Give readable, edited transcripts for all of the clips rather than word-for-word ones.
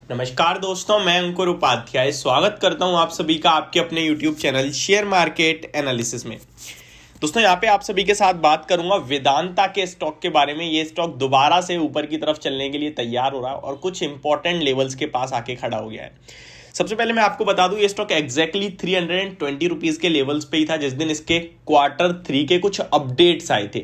नमस्कार दोस्तों, मैं अंकुर उपाध्याय स्वागत करता हूं आप सभी का आपके अपने YouTube channel share market analysis में। दोस्तों यहाँ पे आप सभी के साथ बात करूंगा वेदांता के स्टॉक के बारे में। ये स्टॉक दोबारा से ऊपर की तरफ चलने के लिए तैयार हो रहा है और कुछ इंपॉर्टेंट लेवल्स के पास आके खड़ा हो गया है। सबसे पहले मैं आपको बता दूं ये स्टॉक एग्जैक्टली 320 रुपीज के लेवल्स पे ही था जिस दिन इसके Q3 के कुछ अपडेट्स आए थे।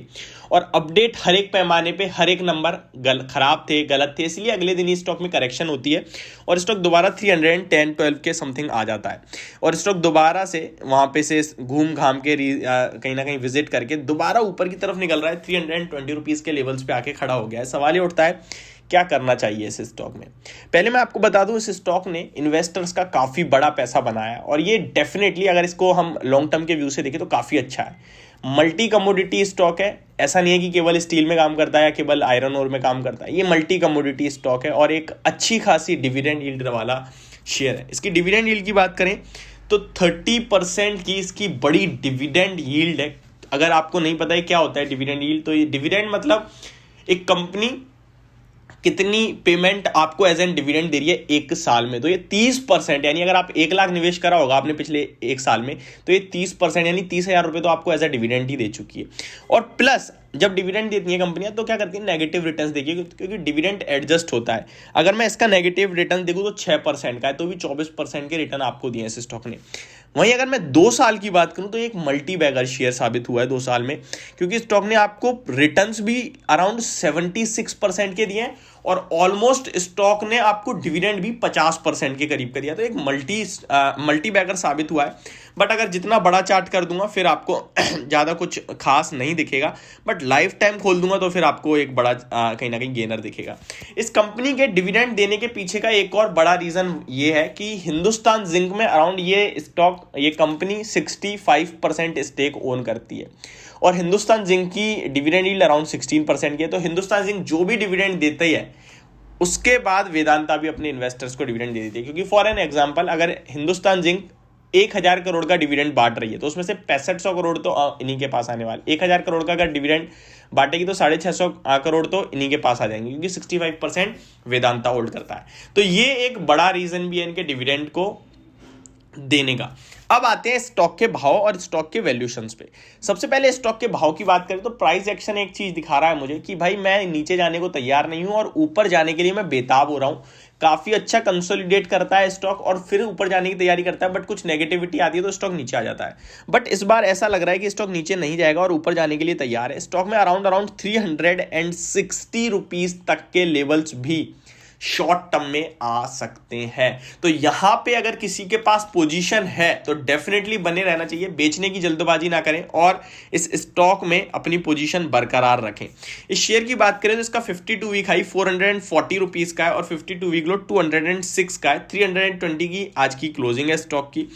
और अपडेट हर एक पैमाने पे हर एक नंबर खराब थे, गलत थे, इसलिए अगले दिन ही स्टॉक में करेक्शन होती है और स्टॉक दोबारा 310-12 के समथिंग आ जाता है और स्टॉक दोबारा से वहां पे से घूम घाम के कहीं ना कहीं विजिट करके दोबारा ऊपर की तरफ निकल रहा है। 320 रुपीज के लेवल्स पे आके खड़ा हो गया है। सवाल ये उठता है क्या करना चाहिए इस स्टॉक में। पहले मैं आपको बता दूं इस स्टॉक ने इन्वेस्टर्स का काफी बड़ा पैसा बनाया और ये डेफिनेटली अगर इसको हम लॉन्ग टर्म के व्यू से देखें तो काफी अच्छा है। मल्टी कमोडिटी स्टॉक है, ऐसा नहीं है कि केवल स्टील में काम करता है या केवल आयरन ओर में काम करता है। ये मल्टी कमोडिटी स्टॉक है और एक अच्छी खासी डिविडेंड यील्ड वाला शेयर है। इसकी डिविडेंड यील्ड की बात करें तो 30% की इसकी बड़ी डिविडेंड यील्ड है। अगर आपको नहीं पता है क्या होता है डिविडेंड यील्ड, तो ये डिविडेंड मतलब एक कंपनी कितनी पेमेंट आपको एज एन डिविडेंड दे रही है एक साल में। तो ये 30%, यानी अगर आप 1 लाख निवेश करा होगा आपने पिछले एक साल में तो ये 30% यानी 30,000 रुपए तो आपको एज ए डिविडेंड ही दे चुकी है। और प्लस जब डिविडेंड देती है कंपनियां तो क्या करती है, नेगेटिव रिटर्न्स देखिए, क्योंकि डिविडेंड एडजस्ट होता है। अगर मैं इसका नेगेटिव रिटर्न देखूं तो 6% का है, तो भी 24% के रिटर्न आपको दिए इस स्टॉक ने। वहीं अगर मैं 2 साल की बात करूं तो एक मल्टी बैगर शेयर साबित हुआ है 2 साल में, क्योंकि स्टॉक ने आपको रिटर्न्स भी अराउंड 76% के दिए हैं और ऑलमोस्ट स्टॉक ने आपको डिविडेंड भी 50% के करीब कर दिया। तो एक मल्टी बैगर साबित हुआ है। बट अगर जितना बड़ा चार्ट कर दूंगा फिर आपको ज़्यादा कुछ खास नहीं दिखेगा, बट लाइफ टाइम खोल दूंगा तो फिर आपको एक बड़ा कहीं ना कहीं गेनर दिखेगा। इस कंपनी के डिविडेंड देने के पीछे का एक और बड़ा रीज़न ये है कि हिंदुस्तान जिंक में अराउंड ये कंपनी 65% स्टेक ओन करती है और हिंदुस्तान जिंक की डिविडेंड यील्ड अराउंड 16% की है। तो हिंदुस्तान जिंक जो भी डिविडेंड देता ही है उसके बाद वेदांता भी अपने इन्वेस्टर्स को डिविडेंड दे देती है। क्योंकि फॉर एन एग्जांपल अगर हिंदुस्तान जिंक 1,000 करोड़ का डिविडेंड बांट रही है तो उसमें से 6500 करोड़ तो इन्हीं के पास आने वाले। 1,000 करोड़ का अगर डिविडेंड बांटेगी तो 650 करोड़ तो इन्हीं के पास आ जाएंगे, क्योंकि 65% वेदांता होल्ड करता है। तो ये एक बड़ा रीजन भी है इनके डिविडेंड को देने का। अब आते हैं स्टॉक के भाव और स्टॉक के वैल्यूशंस पे। सबसे पहले स्टॉक के भाव की बात करें तो प्राइस एक्शन एक चीज दिखा रहा है मुझे कि भाई मैं नीचे जाने को तैयार नहीं हूं और ऊपर जाने के लिए मैं बेताब हो रहा हूं। काफी अच्छा कंसोलिडेट करता है स्टॉक और फिर ऊपर जाने की तैयारी करता है, बट कुछ नेगेटिविटी आती है तो स्टॉक नीचे आ जाता है। बट इस बार ऐसा लग रहा है कि स्टॉक नीचे नहीं जाएगा और ऊपर जाने के लिए तैयार है। स्टॉक में अराउंड 360 रुपीज तक के लेवल्स भी शॉर्ट टर्म में आ सकते हैं। तो यहां पे अगर किसी के पास पोजीशन है तो डेफिनेटली बने रहना चाहिए, बेचने की जल्दबाजी ना करें और इस स्टॉक में अपनी पोजीशन बरकरार रखें। इस शेयर की बात करें तो इसका 52 वीक हाई 440 रुपीज का है और 52 वीक लो 206 का है। 320 की आज की क्लोजिंग है स्टॉक की।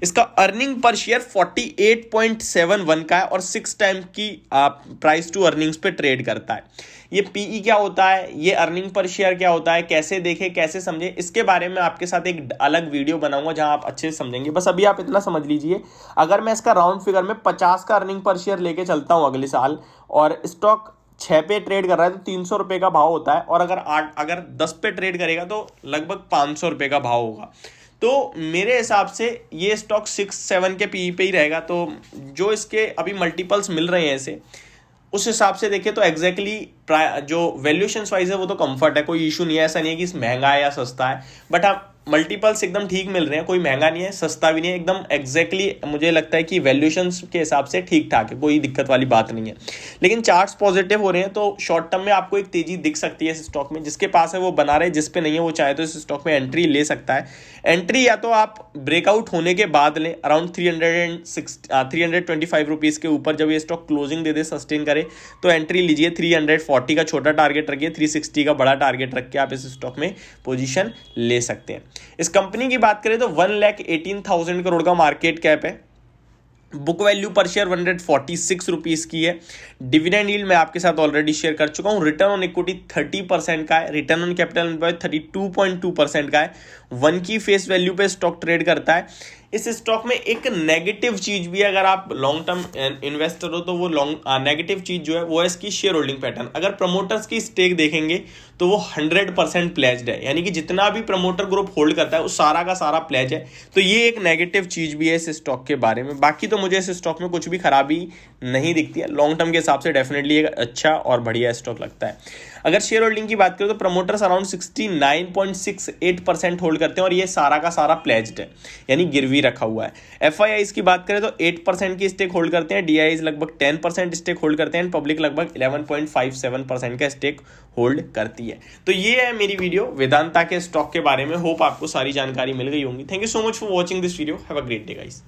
इसका अर्निंग पर शेयर 48.71 का है और 6 टाइम की प्राइस टू अर्निंग्स पे ट्रेड करता है। ये पीई क्या होता है, ये अर्निंग पर शेयर क्या होता है, कैसे देखें कैसे समझें, इसके बारे में आपके साथ एक अलग वीडियो बनाऊंगा जहां आप अच्छे से समझेंगे। बस अभी आप इतना समझ लीजिए, अगर मैं इसका राउंड फिगर में 50 का अर्निंग पर शेयर लेके चलता हूं अगले साल और स्टॉक 6 पे ट्रेड कर रहा है तो 300 रुपए का भाव होता है और अगर 10 पे ट्रेड करेगा तो लगभग 500 रुपए का भाव होगा। तो मेरे हिसाब से ये स्टॉक 6-7 के पीई पे ही रहेगा। तो जो इसके अभी मल्टीपल्स मिल रहे हैं इसे, उस हिसाब से देखें तो एग्जैक्टली जो वैल्यूएशंस वाइज है वो तो कंफर्ट है, कोई इशू नहीं है। ऐसा नहीं है कि महंगा है या सस्ता है, बट आप मल्टीपल्स एकदम ठीक मिल रहे हैं, कोई महंगा नहीं है सस्ता भी नहीं है, एकदम एग्जैक्टली मुझे लगता है कि वैल्यूएशंस के हिसाब से ठीक ठाक है, कोई दिक्कत वाली बात नहीं है। लेकिन चार्ट्स पॉजिटिव हो रहे हैं तो शॉर्ट टर्म में आपको एक तेजी दिख सकती है इस स्टॉक में। जिसके पास है वो बना रहे, जिस पे नहीं है वो चाहे तो इस स्टॉक में एंट्री ले सकता है। एंट्री या तो आप ब्रेकआउट होने के बाद लें अराउंड 325 रुपीज़ के ऊपर, जब ये स्टॉक क्लोजिंग दे दे सस्टेन करे तो एंट्री लीजिए। 340 का छोटा टारगेट रखिए, 360 का बड़ा टारगेट रख के आप इस स्टॉक में पोजीशन ले सकते हैं। इस कंपनी की बात करें तो 1,18,000 करोड़ का मार्केट कैप है। बुक वैल्यू पर शेयर 146 रुपीज की है। डिविडेंड यील्ड मैं आपके साथ ऑलरेडी शेयर कर चुका हूं। रिटर्न ऑन इक्विटी 30% का है। रिटर्न ऑन कैपिटल एम्प्लॉयड 32.2% का है। 1 की फेस वैल्यू पे स्टॉक ट्रेड करता है। इस स्टॉक में एक नेगेटिव चीज भी है, अगर आप लॉन्ग टर्म इन्वेस्टर हो तो वो नेगेटिव चीज जो है वो है इसकी शेयर होल्डिंग पैटर्न। अगर प्रमोटर्स की स्टेक देखेंगे तो वो 100% प्लेज्ड है, यानी कि जितना भी प्रमोटर ग्रुप होल्ड करता है वो सारा का सारा प्लेज है। तो ये एक नेगेटिव चीज भी है इस स्टॉक के बारे में। बाकी तो मुझे इस स्टॉक में कुछ भी खराबी नहीं दिखती है, लॉन्ग टर्म के हिसाब से डेफिनेटली एक अच्छा और बढ़िया स्टॉक लगता है। अगर शेयर होल्डिंग की बात करें तो प्रमोटर्स अराउंड 69.68% होल्ड करते हैं और ये सारा का सारा प्लेज्ड है, यानी गिरवी रखा हुआ है। एफआईआईज की बात करें तो 8% की स्टेक होल्ड करते हैं, डीआईज लगभग 10% स्टेक होल्ड करते हैं, पब्लिक लगभग 11.57% का स्टेक होल्ड करती है। तो ये है मेरी वीडियो वेदांता के स्टॉक के बारे में। होप आपको सारी जानकारी मिल गई होंगी। Thank you so much for watching this video. Have a great day guys.